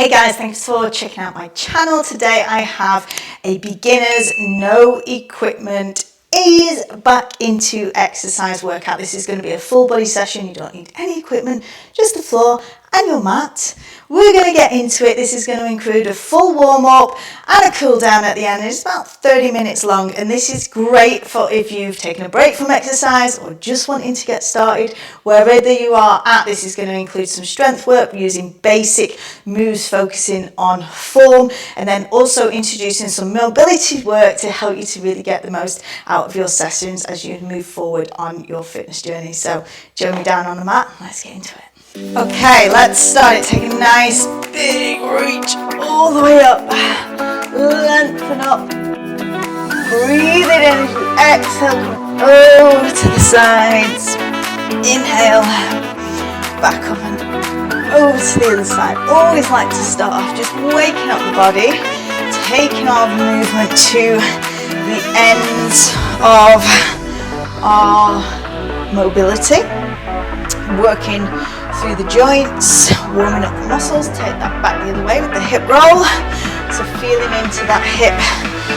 Hey guys, thanks for checking out my channel. Today I have a beginner's no equipment ease back into exercise workout. This is going to be a full body session. You don't need any equipment, just the floor and your mat. We're going to get into it. This is going to include a full warm up and a cool down at the end. It's about 30 minutes long, and this is great for if you've taken a break from exercise or just wanting to get started. Wherever you are at, this is going to include some strength work using basic moves, focusing on form, and then also introducing some mobility work to help you to really get the most out of your sessions as you move forward on your fitness journey. So join me down on the mat. Let's get into it. Okay, let's start it. Take a nice big reach all the way up. Lengthen up. Breathe it in as you exhale. Over to the sides. Inhale. Back up and over to the other side. Always like to start off just waking up the body, taking our movement to the ends of our mobility, working through the joints, warming up the muscles. Take that back the other way with the hip roll. So feeling into that hip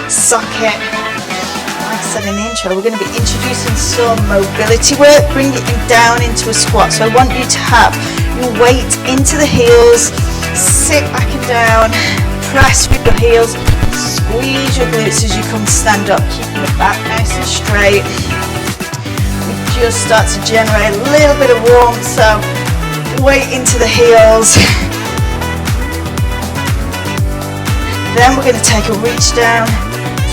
socket. Like I said in the intro, we're going to be introducing some mobility work, bring it down into a squat. So I want you to have your weight into the heels, sit back and down, press with your heels, squeeze your glutes as you come stand up, keeping the back nice and straight. We just start to generate a little bit of warmth, so weight into the heels. Then we're going to take a reach down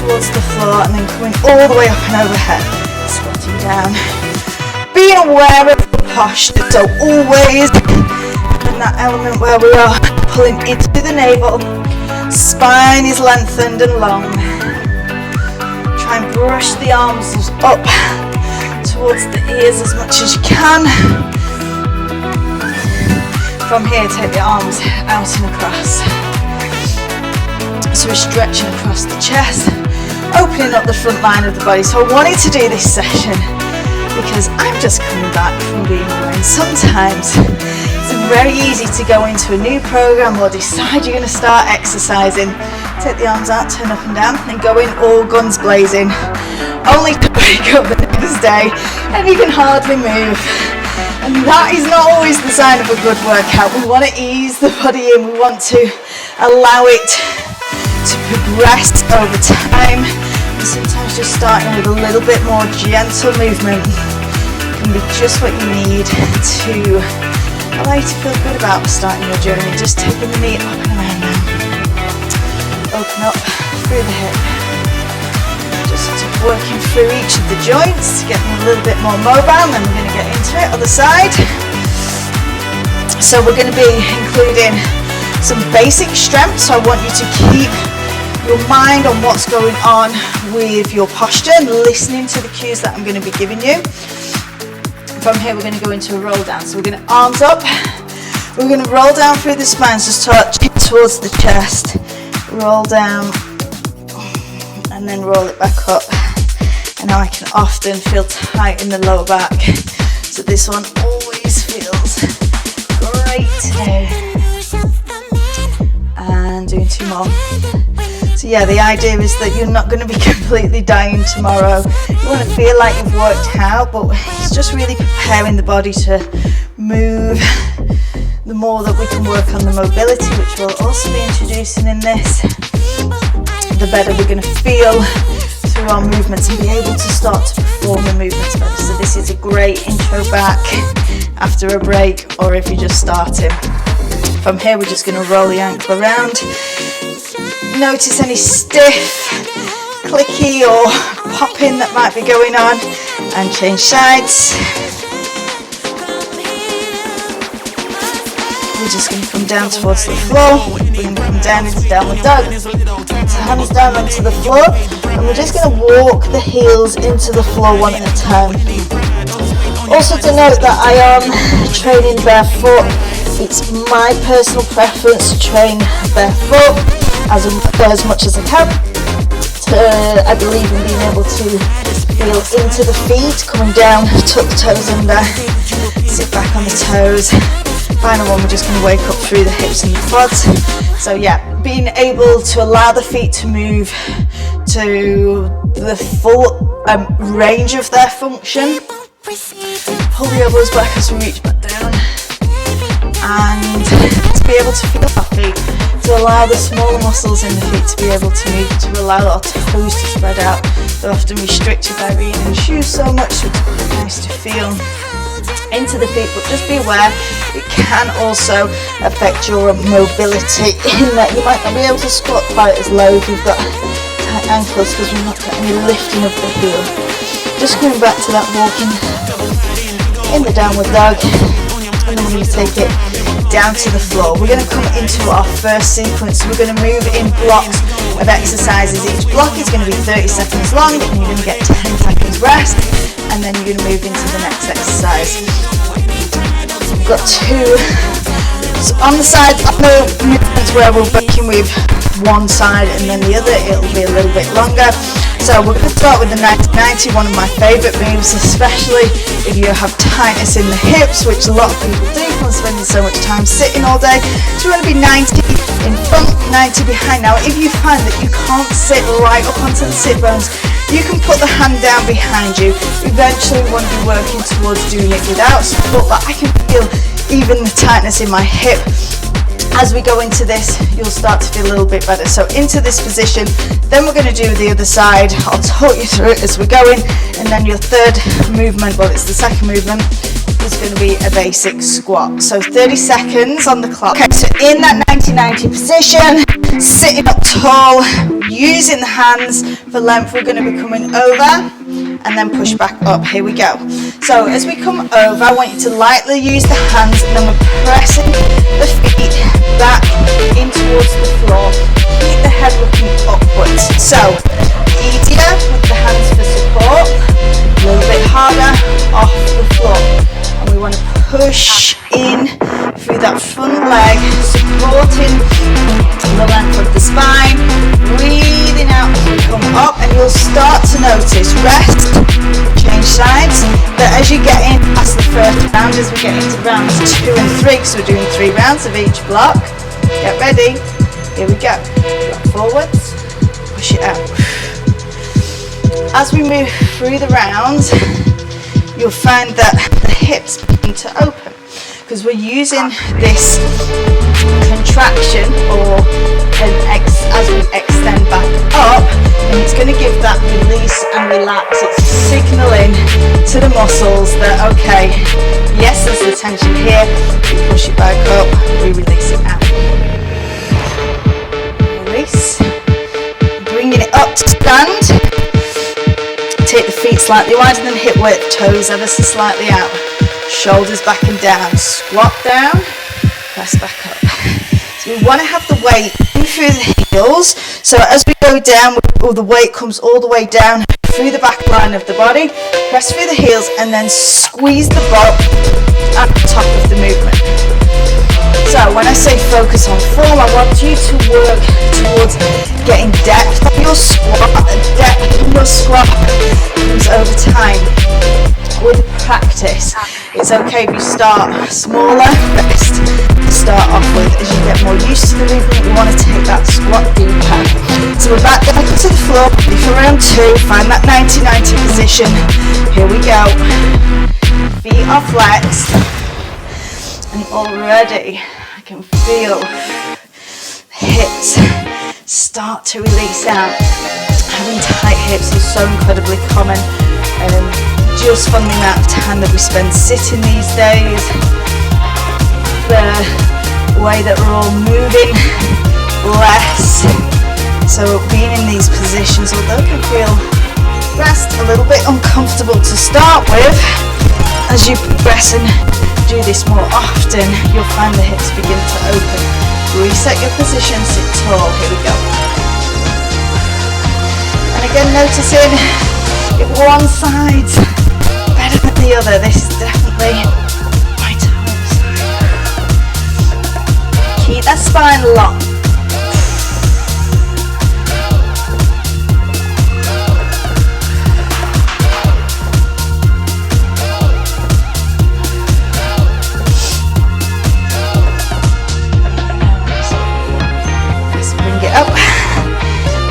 towards the floor and then coming all the way up and overhead, squatting down, being aware of the posture. So always in that element where we are pulling into the navel, spine is lengthened and long. Try and brush the arms up towards the ears as much as you can. From here, take the arms out and across. So we're stretching across the chest, opening up the front line of the body. So I wanted to do this session because I'm just coming back from being away. And sometimes it's very easy to go into a new program or decide you're going to start exercising. Take the arms out, turn up and down, and go in all guns blazing, only to wake up the next day and you can hardly move. And that is not always the sign of a good workout. We want to ease the body in. We want to allow it to progress over time. And sometimes just starting with a little bit more gentle movement can be just what you need to allow you to feel good about starting your journey. Just taking the knee up and around now. Open up through the hip. Just working through each of the joints, getting a little bit more mobile, and then we're going to get into it, other side. So we're going to be including some basic strength, so I want you to keep your mind on what's going on with your posture and listening to the cues that I'm going to be giving you. From here we're going to go into a roll down, so we're going to arms up, we're going to roll down through the spine, so start towards the chest, roll down, and then roll it back up. And now I can often feel tight in the lower back, so this one always feels great today. And doing two more. So yeah, the idea is that you're not going to be completely dying tomorrow. You want to feel like you've worked out, but it's just really preparing the body to move. The more that we can work on the mobility, which we'll also be introducing in this, the better we're going to feel through our movements and be able to start to perform the movements better. So this is a great intro back after a break, or if you're just starting. From here we're just going to roll the ankle around. Notice any stiff, clicky or popping that might be going on, and change sides. We're just going to come down towards the floor. We're going to come down into downward dog. So hands down onto the floor, and we're just going to walk the heels into the floor one at a time. Also to note that I am training barefoot. It's my personal preference to train barefoot as much as I can. I believe in being able to feel into the feet, coming down, tuck the toes under, sit back on the toes, Final one, we're just going to wake up through the hips and the quads. So yeah, being able to allow the feet to move to the full range of their function. Pull the elbows back as we reach back down, and to be able to feel our feet, to allow the smaller muscles in the feet to be able to move, to allow our toes to spread out. They're often restricted by being in shoes so much, so it's quite nice to feel into the feet, but just be aware it can also affect your mobility in that you might not be able to squat quite as low if you've got tight ankles because we're not getting any lifting of the heel. Just going back to that walking in the downward dog, and then we're going to take it down to the floor. We're going to come into our first sequence. We're going to move in blocks of exercises. Each block is going to be 30 seconds long, and you're going to get 10 seconds rest, and then you're going to move into the next exercise. We've got two on the side movements where we're working with one side and then the other. It'll be a little bit longer. So we're going to start with the 90-90, one of my favourite moves, especially if you have tightness in the hips, which a lot of people do from spending so much time sitting all day. So you want to be 90 in front, 90 behind. Now if you find that you can't sit right up onto the sit bones, you can put the hand down behind you. Eventually we want to be working towards doing it without support, but I can feel even the tightness in my hip. As we go into this, you'll start to feel a little bit better. So into this position, then we're going to do the other side. I'll talk you through it as we're going, and then your third movement, well, it's the second movement, is going to be a basic squat. So 30 seconds on the clock. Okay, so in that 90-90 position, sitting up tall, using the hands for length, we're going to be coming over and then push back up. Here we go. So as we come over, I want you to lightly use the hands, and then we're pressing the feet back in towards the floor. Keep the head looking upwards. So easier with the hands for support, a little bit harder off the floor. And we want to push in through that front leg, supporting the length of the spine, breathing out as we come up, and you'll start to notice, rest, change sides, that as you get in past the first round, as we get into rounds 2 and 3, because we're doing 3 rounds of each block, get ready, here we go, drop forwards, push it out. As we move through the rounds, you'll find that the hips begin to open, because we're using this contraction or as we extend back up, and it's going to give that release and relax. It's signaling to the muscles that, okay, yes, there's the tension here, we push it back up, we release it out. Release, bringing it up to stand. Take the feet slightly wider than hip width, toes ever so slightly out, shoulders back and down, squat down, press back up. So we want to have the weight in through the heels, so as we go down, the weight comes all the way down through the back line of the body, press through the heels, and then squeeze the butt at the top of the movement. So when I say focus on form, I want you to work towards getting depth on your squat. Depth on your squat comes over time. With practice, it's okay if you start smaller, best to start off with. As you get more used to the movement, you want to take that squat deeper. So we're back down to the floor, ready for round 2, find that 90-90 position. Here we go. Feet are flexed, and already I can feel the hips start to release out. Having tight hips is so incredibly common. Just from the amount of time that we spend sitting these days, the way that we're all moving less. So being in these positions, although it can feel rest a little bit uncomfortable to start with, as you progress and do this more often, you'll find the hips begin to open. Reset your position, sit tall, here we go. And again, noticing if one side's better than the other, this is definitely my time side. Keep that spine long.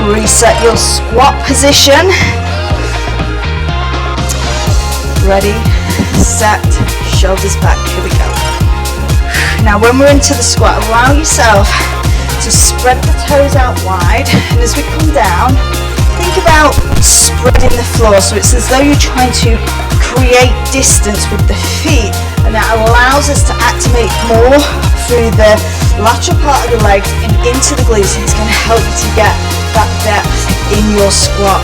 Reset your squat position. Ready, set, shoulders back. Here we go. Now when we're into the squat, allow yourself to spread the toes out wide, and as we come down, think about spreading the floor, so it's as though you're trying to create distance with the feet, and that allows us to activate more through the lateral part of the legs and into the glutes, and it's going to help you to get that depth in your squat.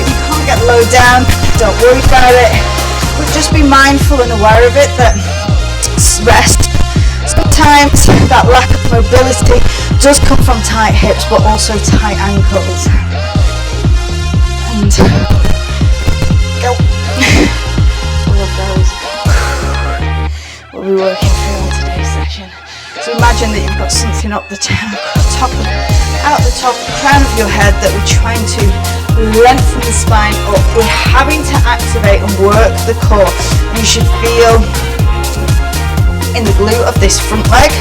If you can't get low down, don't worry about it, but just be mindful and aware of it, that rest. Sometimes that lack of mobility does come from tight hips, but also tight ankles. And go. All of those we'll be working through on today's session. So imagine that you've got something up the top, out the top, crown of your head, that we're trying to lengthen the spine up. We're having to activate and work the core. You should feel in the glute of this front leg,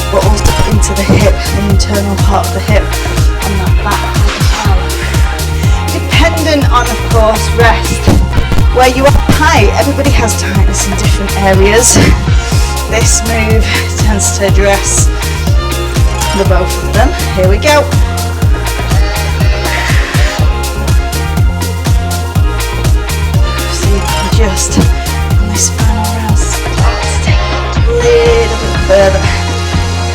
but also into the hip, the internal part of the hip, and that back as well. Dependent on, of course, rest, where you are tight. Everybody has tightness in different areas. This move tends to address the both of them. Here we go. So you can just on this final round start to take it a little bit further.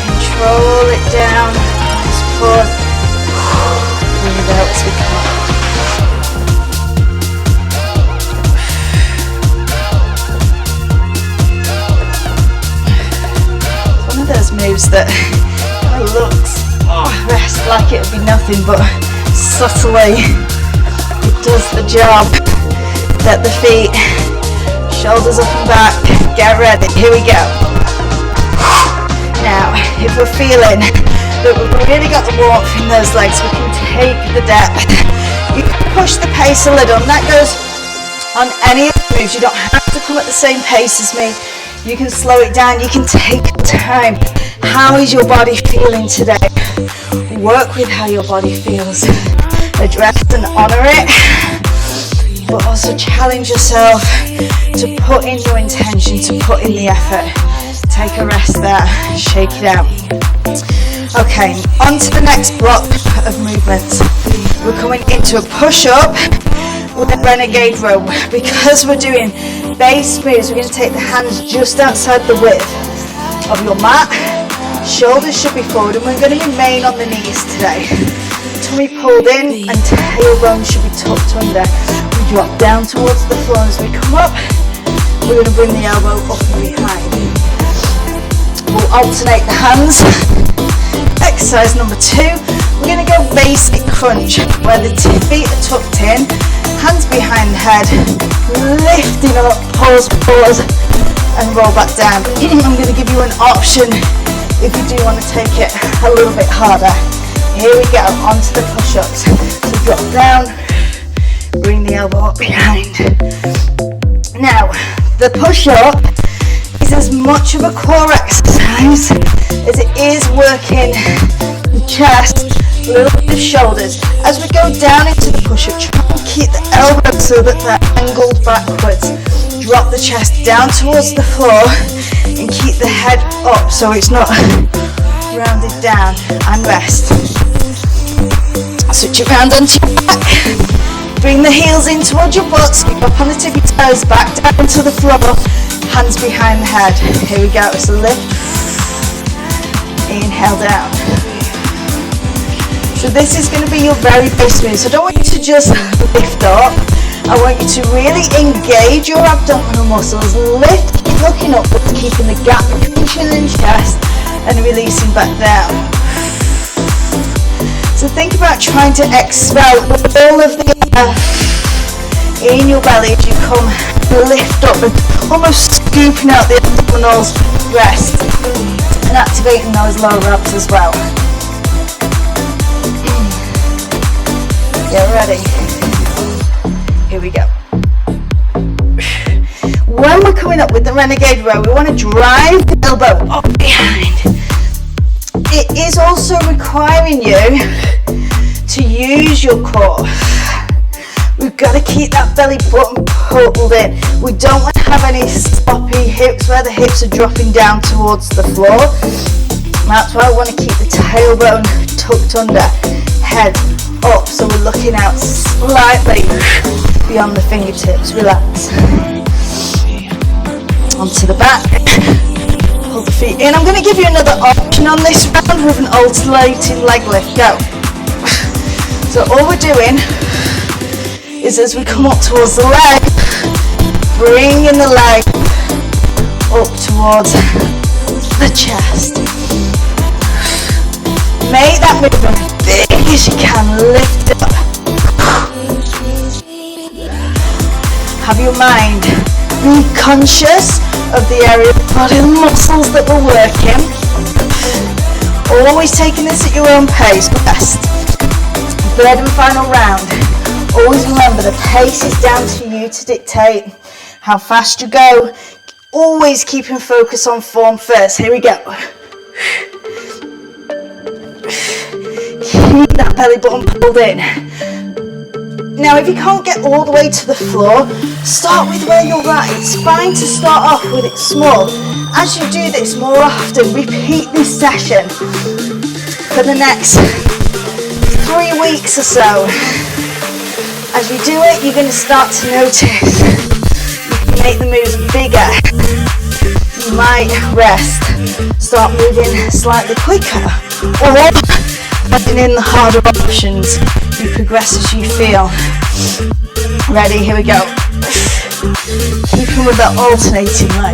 Control it down. Just pause. Breathe out as we come up. Those moves that kind of looks rest like it would be nothing, but subtly it does the job. Let the feet, shoulders up and back, get ready, here we go. Now if we're feeling that we've really got the warmth in those legs, we can take the depth. You can push the pace a little, and that goes on any of the moves. You don't have to come at the same pace as me. You can slow it down, you can take time. How is your body feeling today? Work with how your body feels. Address and honour it, but also challenge yourself to put in your intention, to put in the effort. Take a rest there, shake it out. Okay, on to the next block of movements. We're coming into a push-up with a renegade row. Because we're doing base moves, we're going to take the hands just outside the width of your mat. Shoulders should be forward, and we're going to remain on the knees today. Tummy pulled in and tailbone should be tucked under. We drop down towards the floor as we come up. We're going to bring the elbow up and behind. We'll alternate the hands. Exercise number 2, we're going to go basic crunch, where the feet are tucked in, hands behind the head, lifting up, pause, and roll back down. I'm going to give you an option if you do want to take it a little bit harder. Here we go, onto the push-ups. So drop down, bring the elbow up behind. Now, the push-up is as much of a core exercise as it is working the chest, a little bit of shoulders. As we go down into the push-up, try and keep the elbows so that they're angled backwards. Drop the chest down towards the floor and keep the head up so it's not rounded down, and rest. Switch around onto your back. Bring the heels in towards your butt, skip up on the tippy toes, back down to the floor, hands behind the head. Here we go, it's a lift. Inhale down. So this is going to be your very base move. So I don't want you to just lift up. I want you to really engage your abdominal muscles. Lift, keep looking upwards, keeping the gap between chin and chest, and releasing back down. So think about trying to expel all of the air in your belly as you come lift up and almost scooping out the abdominals. Rest and activating those lower abs as well. Get ready. Here we go. When we're coming up with the renegade row, we want to drive the elbow up behind. It is also requiring you to use your core. We've got to keep that belly button pulled in. We don't want to have any sloppy hips where the hips are dropping down towards the floor. That's why I want to keep the tailbone tucked under, head up, so we're looking out slightly beyond the fingertips. Relax. Onto the back. Pull the feet in. I'm going to give you another option on this round with an alternating leg lift. Go. So all we're doing is as we come up towards the leg, bringing the leg up towards the chest. Make that movement big as you can, lift it up. Have your mind be conscious of the area of the body and muscles that we're working. Always taking this at your own pace. Best. Third and final round. Always remember the pace is down to you to dictate how fast you go. Always keeping focus on form first. Here we go. Keep that belly button pulled in. Now if you can't get all the way to the floor, start with where you're at. It's fine to start off with it small. As you do this more often, repeat this session for the next 3 weeks or so. As you do it, you're going to start to notice you can make the moves bigger. You might rest, start moving slightly quicker, or adding in the harder options. You progress as you feel. Ready? Here we go. Keeping with that alternating leg.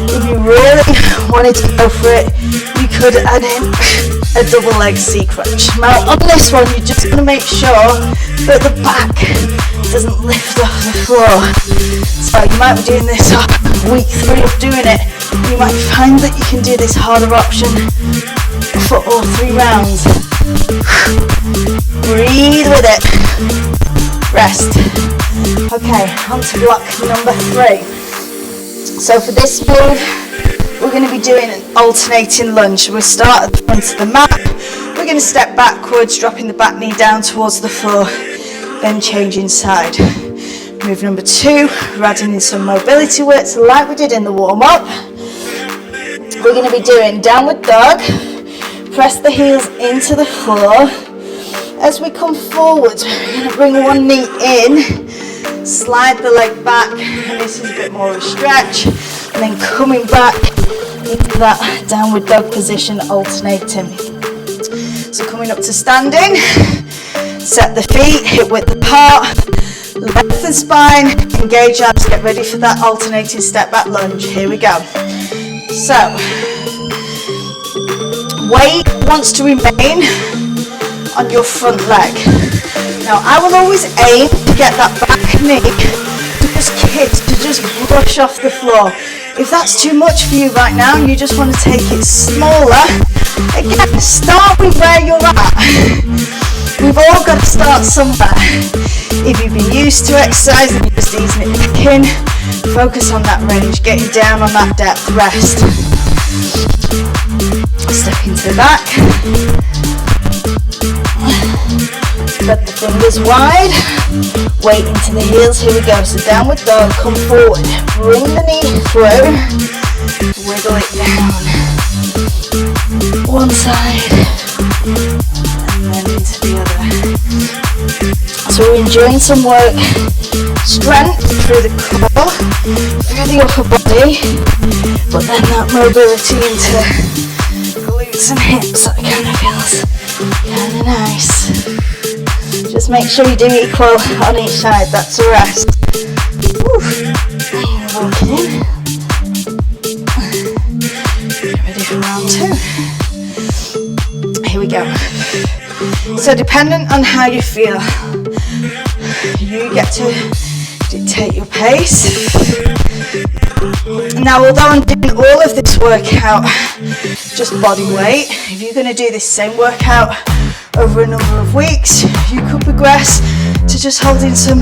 If you really wanted to go for it, you could add in a double leg C-crunch. Now on this one, you're just going to make sure that the back doesn't lift off the floor. So you might be doing this on week 3 of doing it. You might find that you can do this harder option for all 3 rounds. Breathe with it. Rest. Okay, on to block number 3. So for this move, we're going to be doing an alternating lunge. We'll start at the front of the mat. We're going to step backwards, dropping the back knee down towards the floor, then changing side. Move number 2, we're adding in some mobility work like we did in the warm-up. We're going to be doing downward dog. Press the heels into the floor. As we come forward, we're going to bring one knee in, slide the leg back, and this is a bit more of a stretch, and then coming back into that downward dog position, alternating. So coming up to standing, set the feet, hip width apart, lengthen spine, engage abs, get ready for that alternating step back lunge. Here we go. So, weight wants to remain on your front leg. Now I will always aim to get that back knee to just brush off the floor. If that's too much for you right now and you just want to take it smaller, again, start with where you're at. We've all got to start somewhere. If you've been used to exercise and you're just easing it back in, focus on that range, get you down on that depth, rest. Step into the back. Spread the fingers wide, weight into the heels. Here we go. So downward dog, come forward, bring the knee through, wiggle it down. One side, and then into the other. So we're enjoying some work, strength through the core, through the upper body, but then that mobility into glutes and hips. That kind of feels kind of nice. Just make sure you do equal on each side. That's a rest. Walking in. Get ready for round 2. Here we go. So dependent on how you feel, you get to dictate your pace. Now, although I'm doing all of this workout just body weight, if you're going to do this same workout over a number of weeks, you could progress to just holding some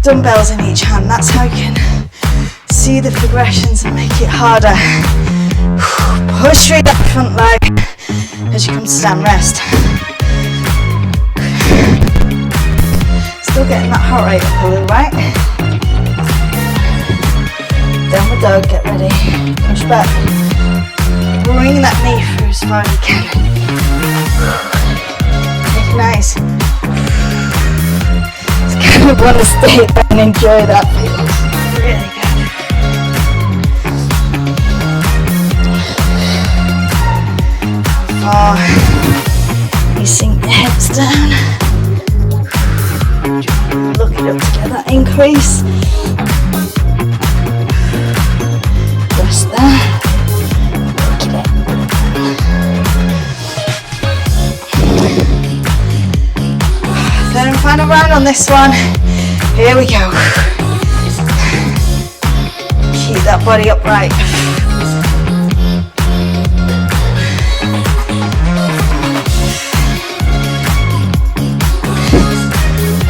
dumbbells in each hand. That's how you can see the progressions and make it harder. Push through that front leg as you come to stand, rest. Still getting that heart rate up a little, right? Downward dog, get ready. Push back. Bring that knee through as far as you can. Take it nice. Just kind of want to stay there and enjoy that. Feels really good. Oh, you sink the hips down. Look it up to get that increase. Rest there. Look it up. Third and final round on this one. Here we go. Keep that body upright.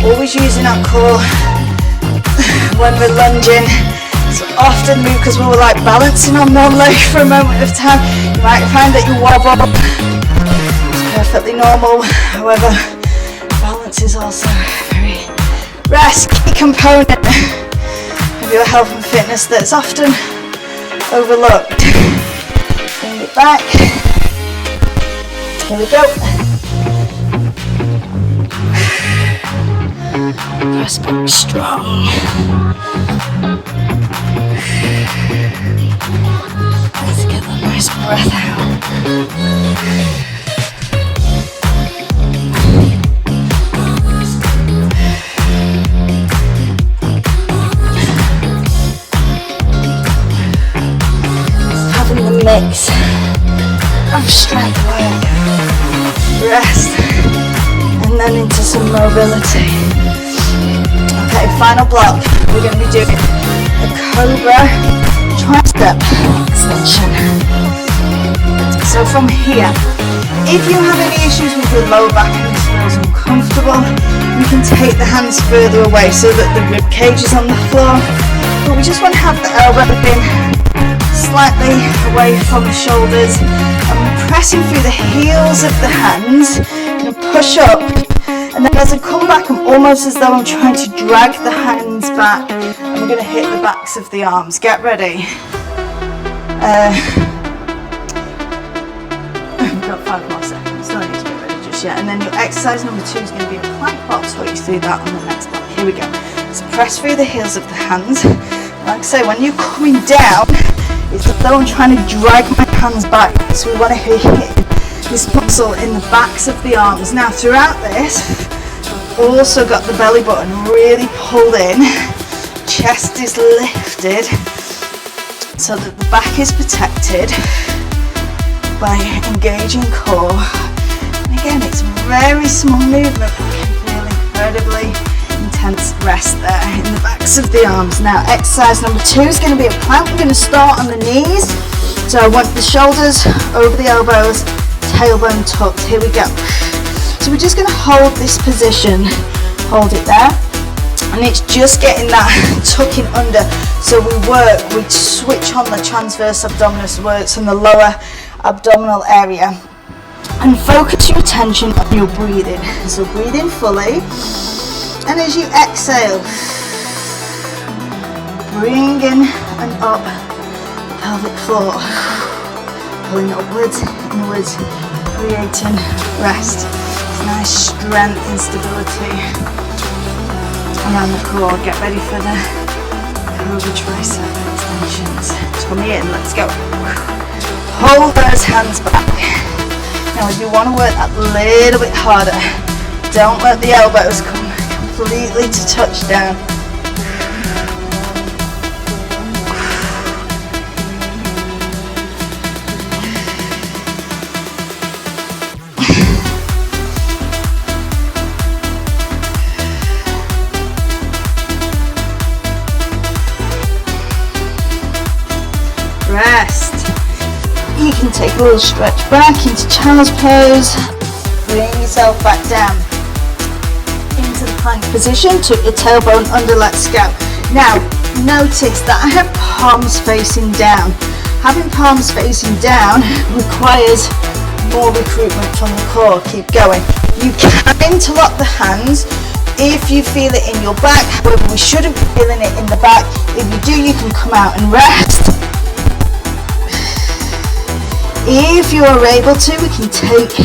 Always using our core when we're lunging. So often move because we were like balancing on one leg for a moment of time. You might find that you wobble. It's perfectly normal. However, balance is also a very key component of your health and fitness that's often overlooked. Bring it back. Here we go. Press back strong. Let's get that nice breath out. Having the mix of strength work, rest, and then into some mobility. Okay, final block. We're going to be doing a cobra tricep extension. So from here, if you have any issues with your lower back and this feels uncomfortable, you can take the hands further away so that the rib cage is on the floor. But we just want to have the elbow in slightly away from the shoulders, and we're pressing through the heels of the hands. I'm going to push up. And then as I come back, I'm almost as though I'm trying to drag the hands back. And we're going to hit the backs of the arms. Get ready. We've got 5 more seconds. Don't need to get ready just yet. And then your exercise number 2 is going to be a plank. I'll talk you through that on the next block. Here we go. So press through the heels of the hands. Like I say, when you're coming down, it's as though I'm trying to drag my hands back. So we want to hit this muscle in the backs of the arms. Now throughout this, I've also got the belly button really pulled in, chest is lifted so that the back is protected by engaging core. And again, it's a very small movement, but can feel incredibly intense rest there in the backs of the arms. Now exercise number 2 is going to be a plank. We're going to start on the knees. So I want the shoulders over the elbows, tailbone tucked. Here we go. So we're just going to hold this position, hold it there, and it's just getting that tucking under. So we switch on the transverse abdominis, works on the lower abdominal area, and focus your attention on your breathing. So breathe in fully, and as you exhale, bring in and up the pelvic floor, pulling upwards, inwards, creating rest. Nice strength and stability around the core. Get ready for the cobra tricep extensions. Tummy in, let's go. Hold those hands back. Now if you want to work that a little bit harder, don't let the elbows come completely to touch down. Rest. You can take a little stretch back into child's pose. Bring yourself back down into the plank position. Tuck your tailbone under. Let's go. Now notice that I have palms facing down. Having palms facing down requires more recruitment from the core. Keep going. You can interlock the hands, if you feel it in your back. However, we shouldn't be feeling it in the back. If you do, you can come out and rest. If you are able to, we can take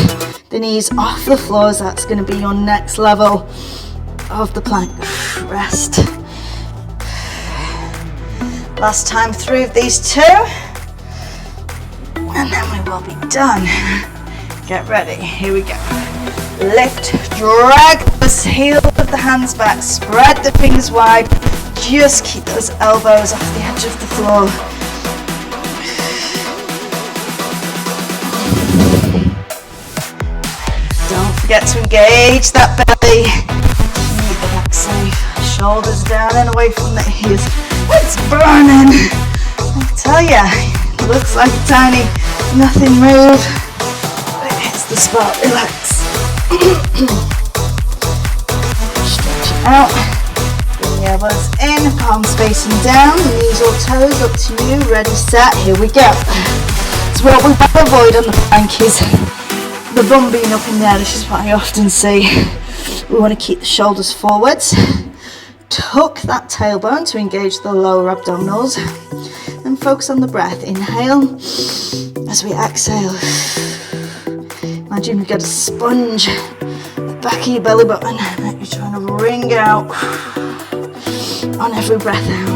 the knees off the floor, as that's going to be your next level of the plank. Rest. Last time through these two, and then we will be done. Get ready, here we go. Lift, drag the heels of the hands back, spread the fingers wide, just keep those elbows off the edge of the floor. Don't forget to engage that belly. Keep the back safe. Shoulders down and away from the ears. It's burning. I tell ya, it looks like tiny. Nothing move. But it hits the spot. Relax. Stretch it out. Bring the elbows in. Palms facing down. Knees or toes up to you. Ready, set. Here we go. So what we want to avoid on the plank is the bum being up in the air. This is what I often say. We want to keep the shoulders forwards. Tuck that tailbone to engage the lower abdominals. And focus on the breath. Inhale as we exhale. Imagine you've got a sponge at the back of your belly button that you're trying to wring out on every breath out.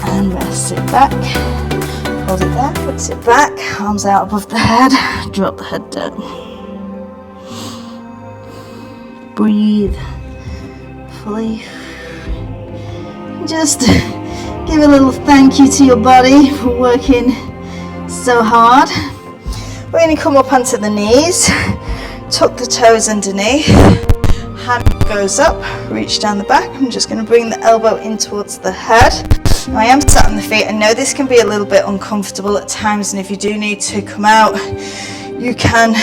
And rest. Sit back. Hold it there, put it back, arms out above the head, drop the head down. Breathe fully. Just give a little thank you to your body for working so hard. We're going to come up onto the knees, tuck the toes underneath, hand goes up, reach down the back. I'm just going to bring the elbow in towards the head. I am sat on the feet. I know this can be a little bit uncomfortable at times, and if you do need to come out, you can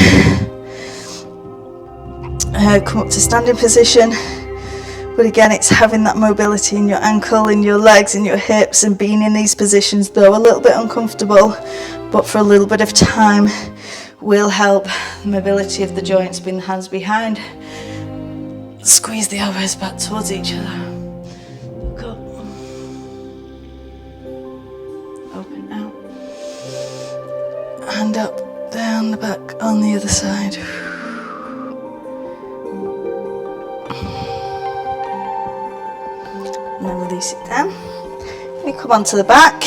come up to standing position. But again, it's having that mobility in your ankle, in your legs, in your hips, and being in these positions, though a little bit uncomfortable, but for a little bit of time will help the mobility of the joints. Bring the hands behind, squeeze the elbows back towards each other. Hand up, down the back on the other side. And then release it down. You come onto the back.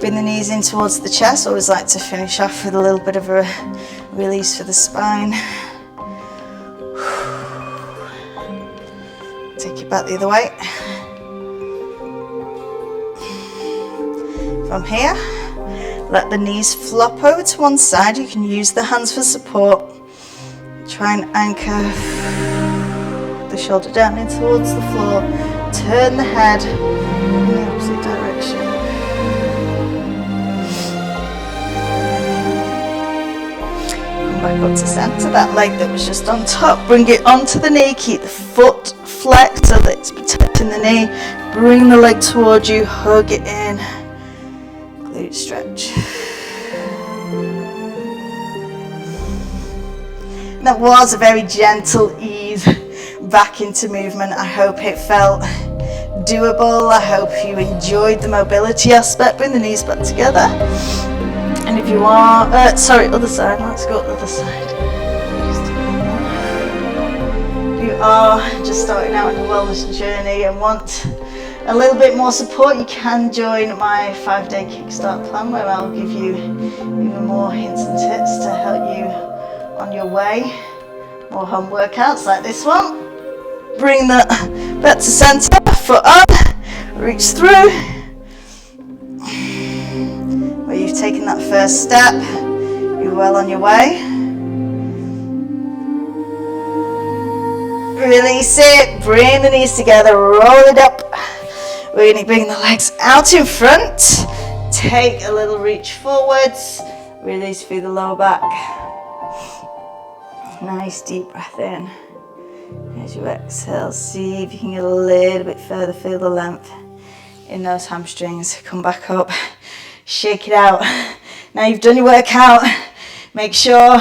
Bring the knees in towards the chest. Always like to finish off with a little bit of a release for the spine. Take it back the other way. From here, let the knees flop over to one side. You can use the hands for support. Try and anchor the shoulder down in towards the floor. Turn the head in the opposite direction. Come back up to center. That leg that was just on top, bring it onto the knee. Keep the foot flexed so that it's protecting the knee. Bring the leg towards you, hug it in. Glute stretch. That was a very gentle ease back into movement. I hope it felt doable. I hope you enjoyed the mobility aspect. Bring the knees back together. And if you are, other side. Let's go the other side. If you are just starting out on your wellness journey and want a little bit more support, you can join my 5-day kickstart plan, where I'll give you even more hints and tips to help you on your way. More home workouts like this one. Bring that back to center, foot on, reach through. Where you've taken that first step, you're well on your way. Release it, bring the knees together, roll it up. We're going to bring the legs out in front. Take a little reach forwards. Release through the lower back. Nice deep breath in. As you exhale, see if you can get a little bit further. Feel the length in those hamstrings. Come back up. Shake it out. Now you've done your workout, make sure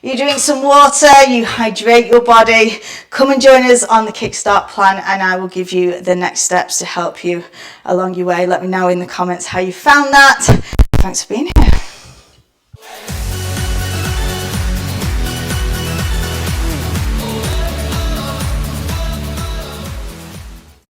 you drink some water, you hydrate your body. Come and join us on the Kickstart plan and I will give you the next steps to help you along your way. Let me know in the comments how you found that. Thanks for being here.